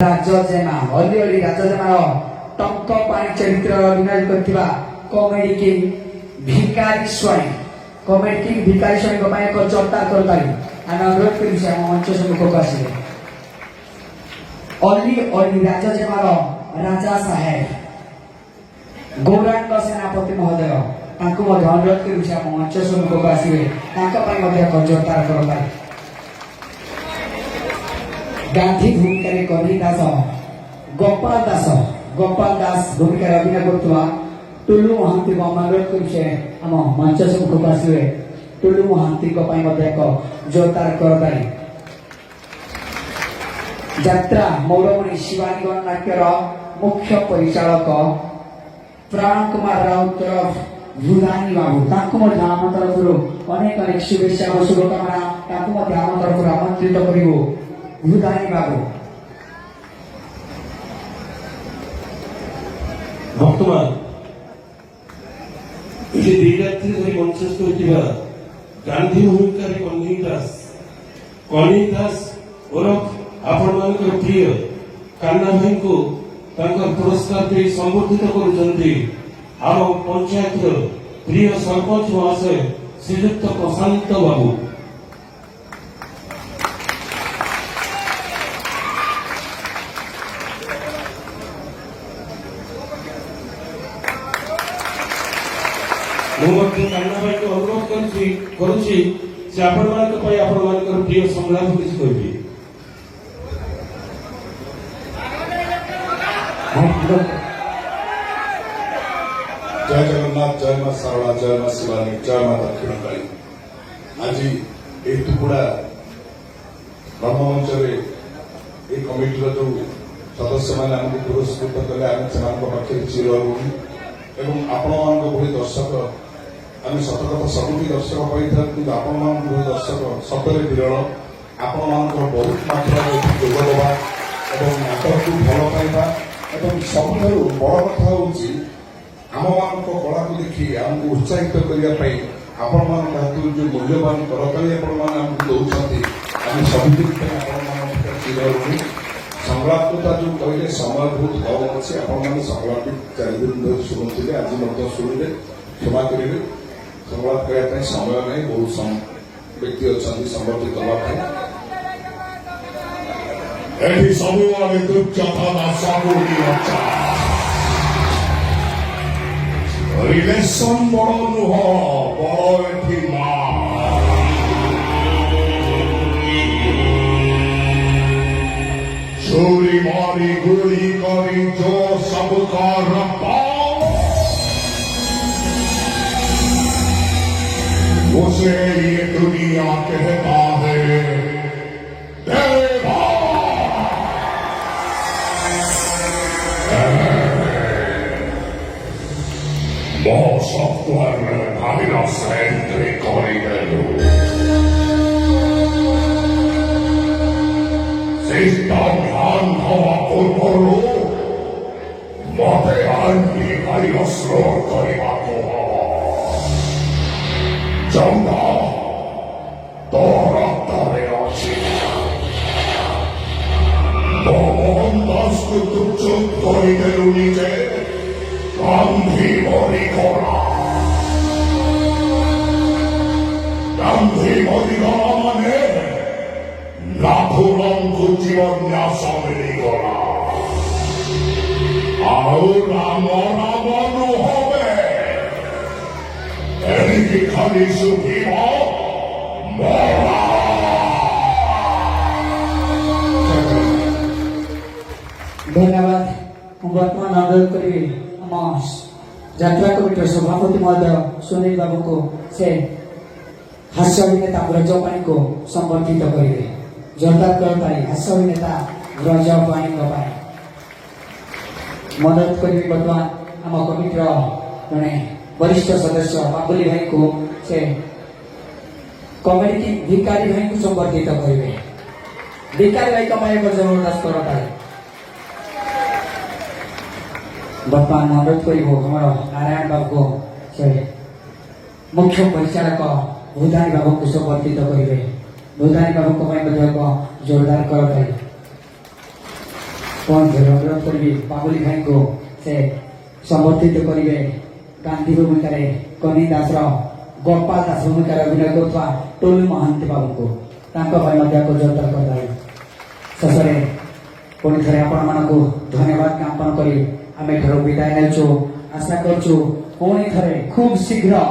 राजजेमा हलिहली राजजेमार टंक पाणी चरित्र अभिनय करथिबा कॉमेडी किंग भिकारी स्वाई को एक जोरदार करताली आम अनुरोध करी से मंच सम्मुख आसिले अली राजजेमार राजा साहेब गौरांग सेनापति महोदय अनुरोध करी से मंच सम्मुख आसिले एक जोरदार करताली गांधी भूमिका कवि दास गोपाल दास भूमिका अभिनय करुवा टुलु महांती को अनुरोध करुचे आम मंच सम्मुख आसवे टुलु महांती एक जोरदार करताली यात्रा मौरमणि शिवानी गणनाट्यर मुख्य परिचालक प्राण कुमार राउत भूदानी बाबू आम तरफ अनेक शुभेच्छा और शुभकामना आम तरफ आमंत्रित करू भूदानी बाबू बर्तमान ये दुईरात्रि धरी मंचस्थ होता गांधी भूमिकार कन्हई दास ओरफ आपण मान प्रिय कान्ना भाई को पुरस्कार दे संबर्धित कर पंचायत प्रिय सरपंच महाशय श्रीयुक्त प्रशांत बाबू कान्ना भाई को अनुरोध करुच्ची से आपण प्रिय संलाप किसी कह जय जगन्नाथ जय मां सारला जय मां शिवानी जय मां दक्षिण काली आज ये टुकुड़ा ब्रह्ममंच कमिटी जो सदस्य मैंने आमको पुरस्कृत कले आम पाखे चिर एवं आपण मान दर्शक आम सत कथा सबुठ दर्शक पाई कि आपण मान दर्शक सतरे विरल आपण मान बहुत मात्रा जोगदवा और नाटक को भल पाइबा एवं सबुठ बड़ कथा हूँ आम मान कला को देखी आमको उत्साहित करने आपण मान जो मूल्यवान करताली आपको दौरान आम सबुठ चिर संग्रामता जो कहले समय बहुत कम अच्छे आपने संग्राम 4 दिन धरी शुणुते आज शुणिले क्षमा करेंगे संग्राम करने समय नहीं बहुत व्यक्ति अच्छा संबर्धित रिलेशन बड़ नुह बड़ चोरी मारी गोली करी जो सबका रब्बा उसे ये दुनिया कहता है देवा। software nella sempre corridoio. Si sta mirando a colporlo, ma per anni hai lo slotto arrivato. Gianna, dorattare oggi. Momondas tutto corridoio. Gandhi Morikola mane Lakhurangku jiwannya samirigola Au Rama nu hobe Eriki Kali Sukima Mora धन्यवाद वर्तमान अनुरोध करी यात्रा committee सभापति महोदय सुनील बाबू को से हास्य अभिनेता ब्रजपाणी को संबर्धित करेंगे। जोरदार करताली हास्य अभिनेता ब्रजपाणी मदद करी वर्तमान आम कमिटर जड़े वरिष्ठ सदस्य बाबुली भाई को से कमेटी भिकारी भाई को संबर्धित करेंगे। भिकारी भाई कमाई को जबरदस्त करताली वर्तमान अनुरोध कर नारायण बाबू से मुख्य परिचालक भूदानी बाबू को संबर्धित करेंगे। भूदानी बाबू को जोरदार कर कौन अनुरोध करी बाबुली भाई को से समर्थित करेंगे गांधी भूमिका कनी दास गोपाल दास भूमिका अभिनय करुवा टोलू महांती बाबू को जोरदार करदे शेषे पुणी थे आपण मानक धन्यवाद ज्ञापन कर आम विदाय नेचु आशा करूँ पुणी थे खूब शीघ्र